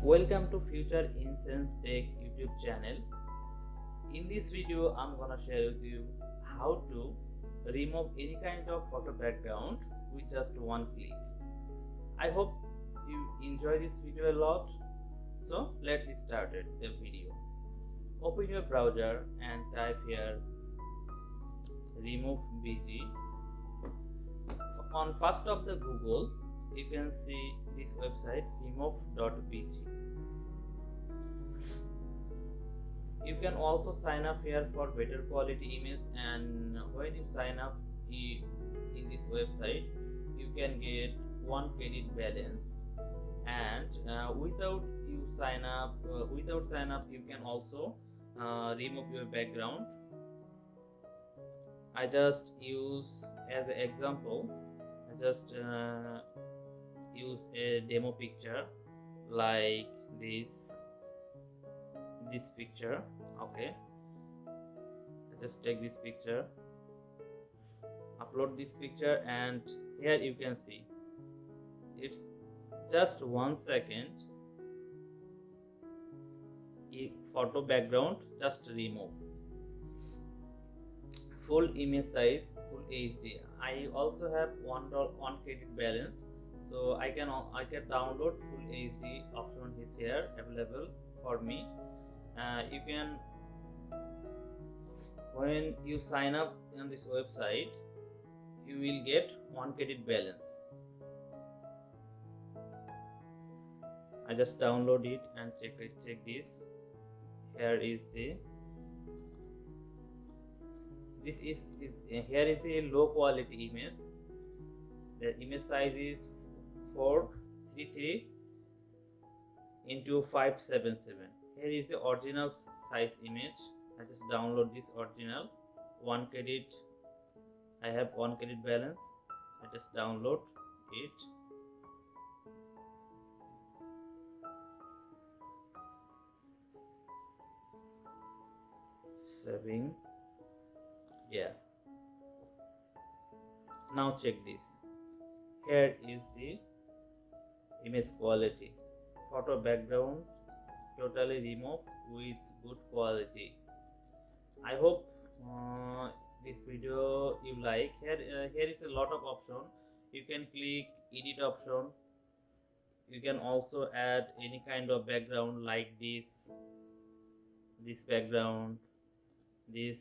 Welcome to Future Incense Tech YouTube channel. In this video, I'm gonna share with you how to remove any kind of photo background with just one click. I hope you enjoy this video a lot. So let's start the video. Open your browser and type here remove bg. On first of the Google, you can see this website remove.bg. You can also sign up here for better quality image, and when you sign up in this website, you can get 1 credit balance, and without sign up you can also remove your background. I just use as an example, I just use a demo picture like this picture. Okay, I just take this picture, upload this picture, and here you can see it's just 1 second. Photo background just remove, full image size, full HD. I also have $1 credit balance, so I can download full HD option is here available for me. You can, when you sign up on this website, you will get 1 credit balance. I just download it and check this. Here is the here is the low quality image. The image size is 433 into 577. Here is the original size image. I just download this original. 1 credit. I have 1 credit balance. I just download it. Saving. Yeah. Now check this. Here is the image quality. Photo background totally removed with good quality. I hope this video you like. Here is a lot of option. You can click edit option. You can also add any kind of background like this background, this,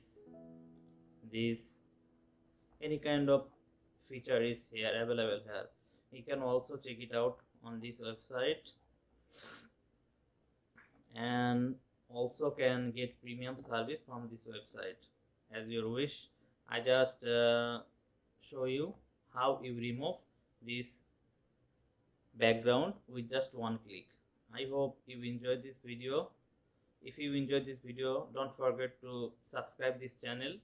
any kind of feature is here available here. You can also check it out on this website, and also can get premium service from this website as your wish. I just show you how you remove this background with just one click. I hope you enjoyed this video. If you enjoyed this video, don't forget to subscribe this channel